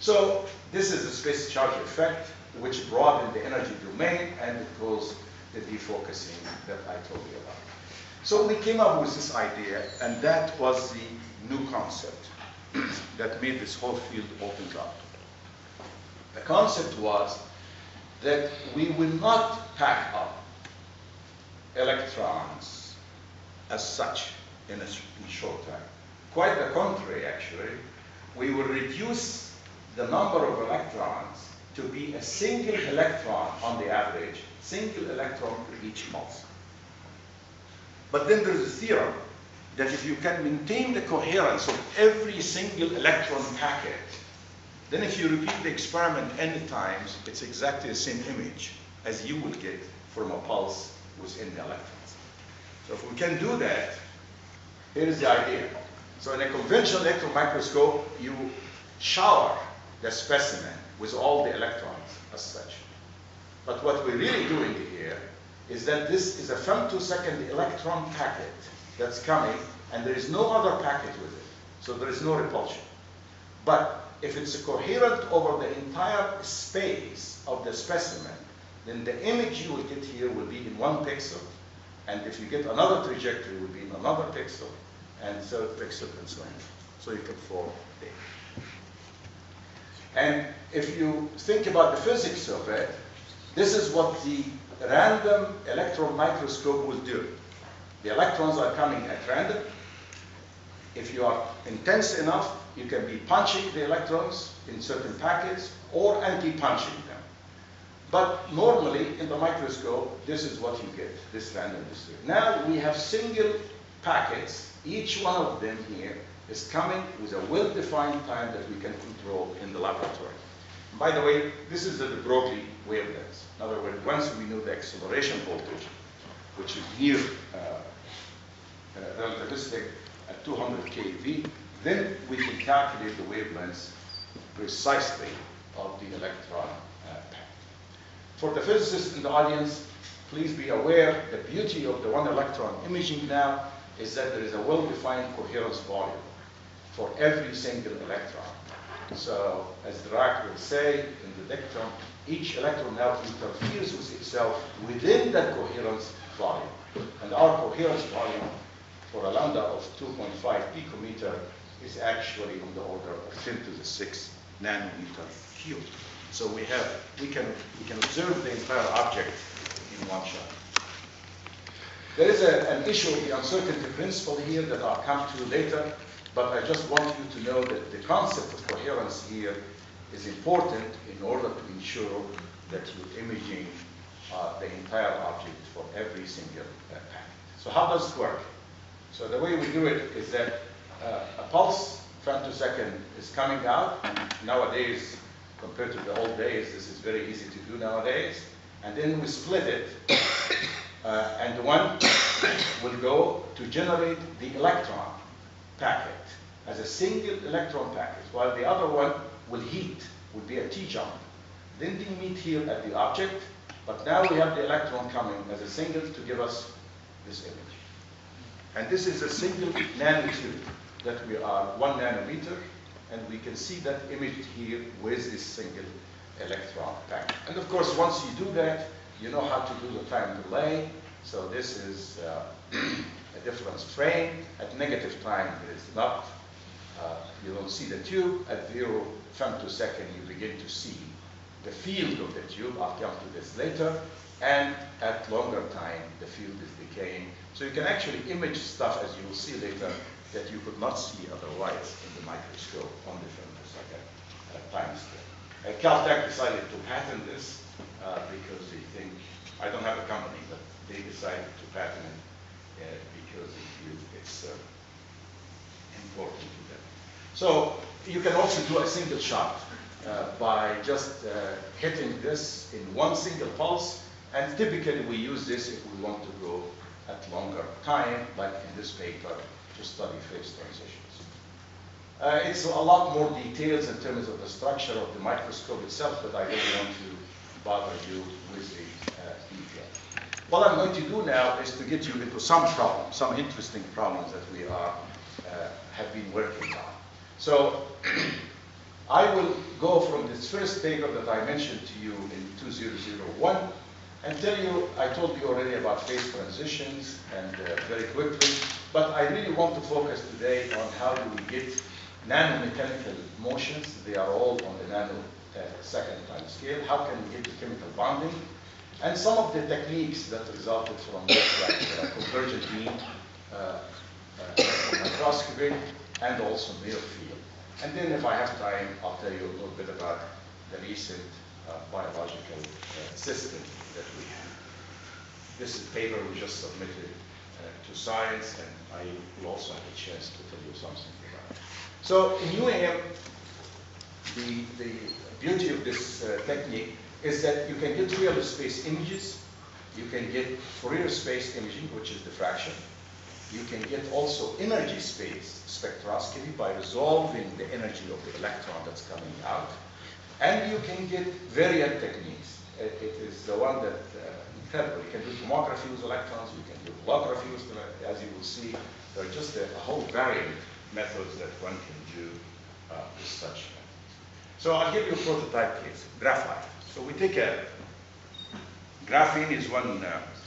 So this is the space charge effect, which broadened the energy domain, and it caused the defocusing that I told you about. So we came up with this idea, and that was the new concept that made this whole field opens up. The concept was that we will not pack up electrons as such in short time. Quite the contrary, actually. We will reduce the number of electrons to be a single electron on the average, single electron per each pulse. But then there is a theorem that if you can maintain the coherence of every single electron packet, then if you repeat the experiment n times, it's exactly the same image as you will get from a pulse within the electrons. So if we can do that, here is the idea. So in a conventional electron microscope, you shower the specimen with all the electrons as such. But what we're really doing here is that this is a femtosecond electron packet that's coming, and there is no other packet with it. So there is no repulsion. But if it's coherent over the entire space of the specimen, then the image you will get here will be in 1 pixel. And if you get another trajectory, it will be in another pixel, and third pixel, and so on. So you can form data. And if you think about the physics of it, this is what the random electron microscope will do. The electrons are coming at random. If you are intense enough, you can be punching the electrons in certain packets or anti-punching them. But normally in the microscope, this is what you get, this random distribution. Now we have single packets. Each one of them here is coming with a well-defined time that we can control in the laboratory. And by the way, this is the de Broglie wavelengths. In other words, once we know the acceleration voltage, which is near relativistic at 200 keV, then we can calculate the wavelengths precisely of the electron packet. For the physicists in the audience, please be aware the beauty of the one electron imaging now is that there is a well-defined coherence volume for every single electron. So, as Dirac would say in the dictum, each electron now interferes with itself within that coherence volume. And our coherence volume for a lambda of 2.5 picometer is actually on the order of 10 to the 6 nanometer cubed. So we can observe the entire object in one shot. There is an issue of the uncertainty principle here that I'll come to later, but I just want you to know that the concept of coherence here is important in order to ensure that you're imaging the entire object for every single packet. So how does it work? So the way we do it is that a pulse femtosecond is coming out, and nowadays, compared to the old days, this is very easy to do nowadays. And then we split it, and one will go to generate the electron packet as a single electron packet, while the other one will heat, will be a T-jump. Then they meet here at the object, but now we have the electron coming as a single to give us this image. And this is a single nanotube that we are 1 nanometer, and we can see that image here with this single electron packet. And of course, once you do that, you know how to do the time delay. So this is a difference frame. At negative time, it is not. You don't see the tube. At 0 femtosecond, you begin to see the field of the tube. I'll come to this later. And at longer time, the field is decaying. So you can actually image stuff, as you will see later, that you could not see otherwise in the microscope on the femtosecond time scale. Caltech decided to patent this because they think, I don't have a company, but they decided to patent it because it's important to them. So you can also do a single shot by just hitting this in one single pulse, and typically we use this if we want to go at longer time, like in this paper, to study phase transitions. It's a lot more details in terms of the structure of the microscope itself, but I don't want to bother you with the detail. What I'm going to do now is to get you into some problems, some interesting problems that we have been working on. So I will go from this first paper that I mentioned to you in 2001 and tell you, I told you already about phase transitions and very quickly, but I really want to focus today on how do we get nanomechanical motions. They are all on the nanosecond time scale. How can we get the chemical bonding? And some of the techniques that resulted from this, like convergent beam microscopy and also near field. And then if I have time, I'll tell you a little bit about the recent biological system that we have. This is a paper we just submitted to Science, and I will also have a chance to tell you something about it. So in UAM, the beauty of this technique is that you can get real space images, you can get Fourier space imaging, which is diffraction. You can get also energy space spectroscopy by resolving the energy of the electron that's coming out. And you can get variant techniques. It is the one that incredible. You can do tomography with electrons, you can do holography with them, as you will see. There are just a whole variant methods that one can do with such methods. So I'll give you a prototype case, graphite. So we take a, graphene is one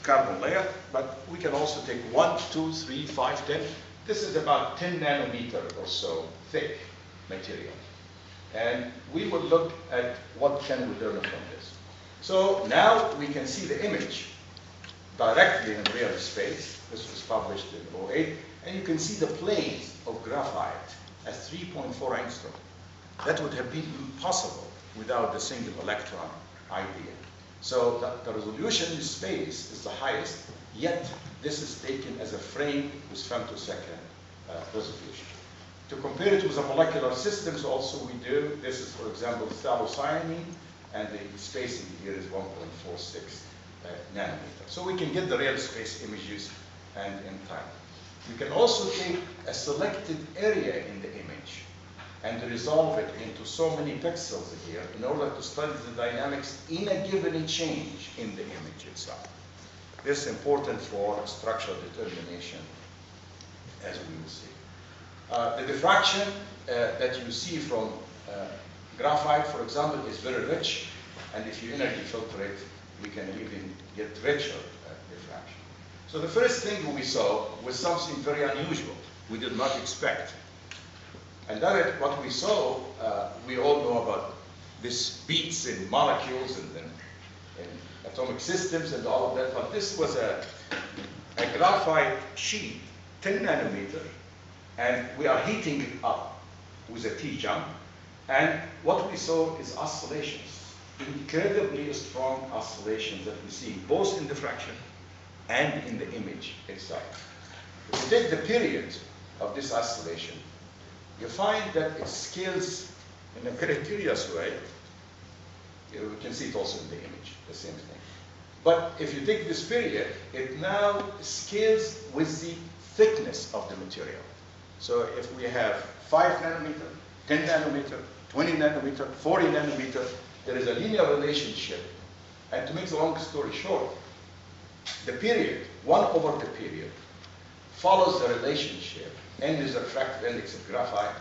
carbon layer, but we can also take 1, 2, 3, 5, 10. This is about 10 nanometer or so thick material. And we will look at what can we learn from this. So now we can see the image directly in real space. This was published in 2008. And you can see the planes of graphite at 3.4 angstrom. That would have been impossible without the single electron idea. So the resolution in space is the highest, yet this is taken as a frame with femtosecond resolution. To compare it with the molecular systems also we do, this is for example phthalocyanine, and the spacing here is 1.46 nanometer. So we can get the real space images and in time. You can also take a selected area in the image and resolve it into so many pixels here in order to study the dynamics in a given change in the image itself. This is important for structural determination, as we will see. The diffraction that you see from graphite, for example, is very rich, and if you energy filter it, we can even get richer diffraction. So the first thing we saw was something very unusual we did not expect. And that is what we saw, we all know about this beats in molecules and atomic systems and all of that, but this was a graphite sheet, 10 nanometer, and we are heating it up with a T-jump, and what we saw is oscillations, incredibly strong oscillations that we see both in diffraction and in the image itself. If you take the period of this oscillation, you find that it scales in a very curious way. You can see it also in the image, the same thing. But if you take this period, it now scales with the thickness of the material. So if we have 5 nanometer, 10 nanometer, 20 nanometer, 40 nanometer, there is a linear relationship. And to make the long story short, the period, 1 over the period, follows the relationship. N is the refractive index of graphite.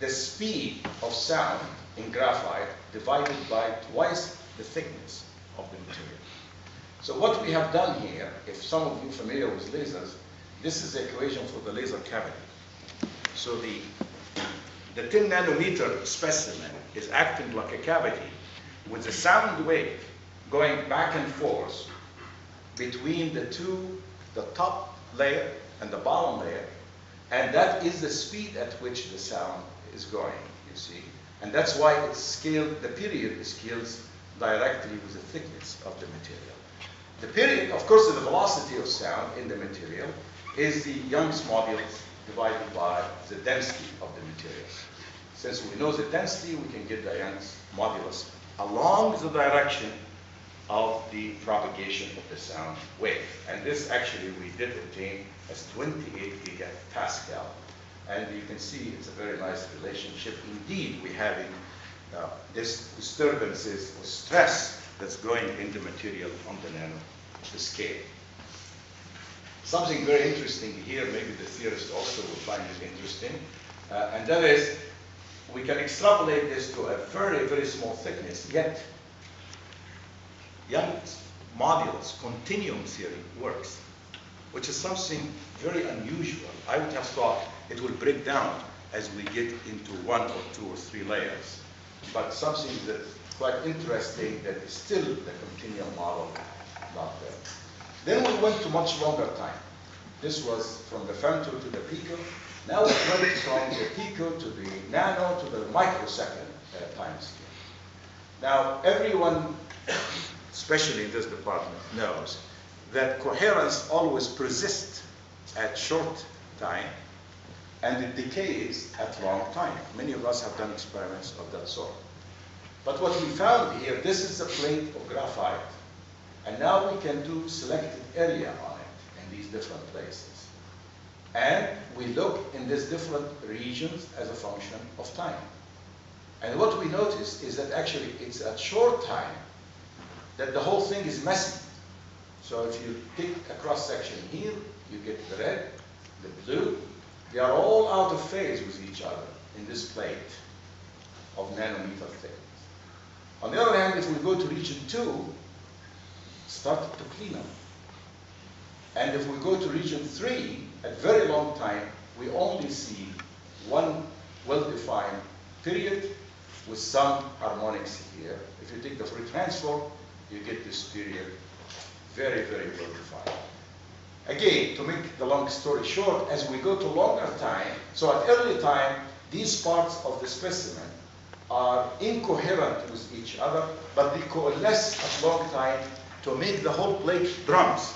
The speed of sound in graphite divided by twice the thickness of the material. So what we have done here, if some of you are familiar with lasers, this is the equation for the laser cavity. So the 10 nanometer specimen is acting like a cavity with the sound wave going back and forth between the top layer and the bottom layer. And that is the speed at which the sound is going, you see. And that's why it's scaled, the period scales directly with the thickness of the material. The period, of course, the velocity of sound in the material is the Young's modulus divided by the density of the material. Since we know the density, we can get the Young's modulus along the direction of the propagation of the sound wave. And this actually we did obtain as 28 gigapascal. And you can see it's a very nice relationship. Indeed, we're having this disturbances or stress that's going in the material on the nano scale. Something very interesting here, maybe the theorists also will find it interesting, and that is we can extrapolate this to a very, very small thickness, yet Young's modulus continuum theory works, which is something very unusual. I would have thought it will break down as we get into 1 or 2 or 3 layers, but something that's quite interesting that is still the continuum model not there. Then we went to much longer time. This was from the femto to the pico. Now we went from the pico to the nano to the microsecond time scale. Now everyone, especially in this department, knows that coherence always persists at short time and it decays at long time. Many of us have done experiments of that sort. But what we found here, this is a plate of graphite, and now we can do selected area on it in these different places. And we look in these different regions as a function of time. And what we notice is that actually it's at short time that the whole thing is messy. So if you take a cross section here, you get the red, the blue. They are all out of phase with each other in this plate of nanometer thickness. On the other hand, if we go to region 2, start to clean up. And if we go to region 3, at very long time, we only see one well-defined period with some harmonics here. If you take the Fourier transform, you get this period very, very well-defined. Again, to make the long story short, as we go to longer time, so at early time, these parts of the specimen are incoherent with each other, but they coalesce at long time to make the whole plate drums.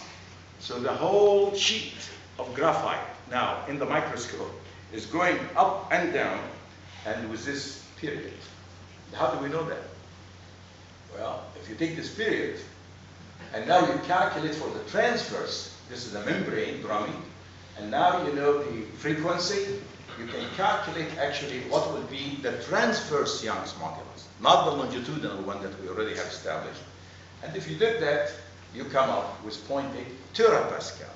So the whole sheet of graphite now in the microscope is going up and down, and with this period. How do we know that? Well, if you take this period, and now you calculate for the transverse, this is a membrane drumming, and now you know the frequency, you can calculate actually what will be the transverse Young's modulus, not the longitudinal one that we already have established. And if you did that, you come up with 0.8 terapascal.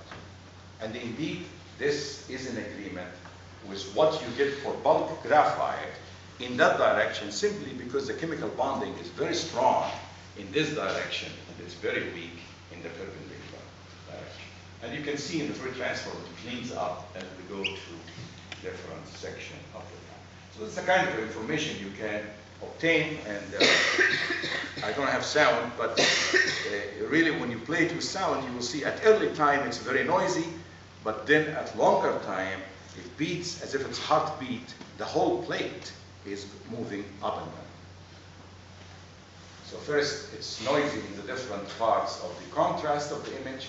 And indeed, this is in agreement with what you get for bulk graphite in that direction, simply because the chemical bonding is very strong in this direction and it's very weak in the perpendicular direction. And you can see in the Fourier transform it cleans up as we go to different section of the time. So it's the kind of information you can obtain, and I don't have sound, but really when you play it with sound, you will see at early time it's very noisy, but then at longer time, it beats as if it's heartbeat. The whole plate is moving up and down. So first, it's noisy in the different parts of the contrast of the image,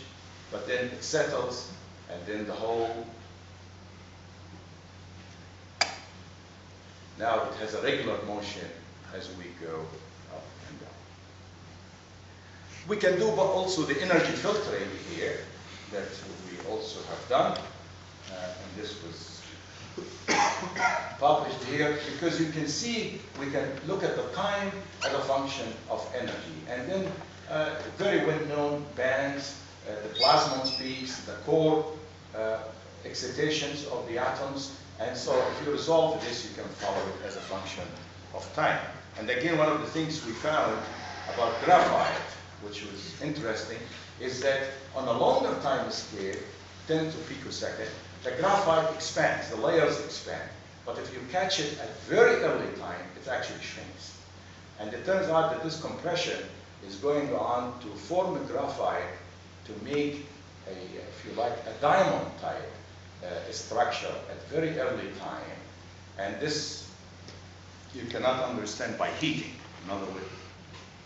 but then it settles, and then the whole. Now it has a regular motion as we go up and down. We can do also the energy filtering here that we also have done, and this was published here, because you can see we can look at the time as a function of energy, and then very well-known bands, the plasmon peaks, the core excitations of the atoms, and so if you resolve this, you can follow it as a function of time. And again, one of the things we found about graphite, which was interesting, is that on a longer time scale, 10 to picosecond, the graphite expands, the layers expand. But if you catch it at very early time, it actually shrinks. And it turns out that this compression is going on to form a graphite to make a, if you like, a diamond type structure at very early time. And this you cannot understand by heating. In other words,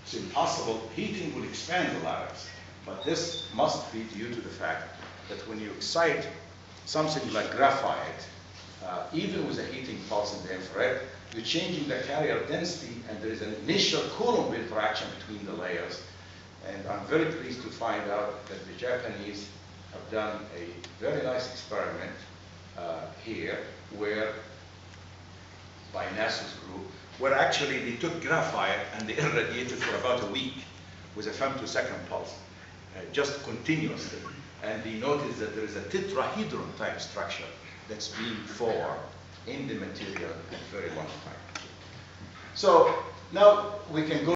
it's impossible. Heating will expand the layers. But this must be due to the fact that when you excite something like graphite, even with a heating pulse in the infrared, you're changing the carrier density, and there is an initial Coulomb interaction between the layers. And I'm very pleased to find out that the Japanese have done a very nice experiment here, where, by NASA's group, where actually they took graphite and they irradiated for about a week with a femtosecond pulse, just continuously. And they noticed that there is a tetrahedron type structure that's being formed in the material at very long time. So now we can go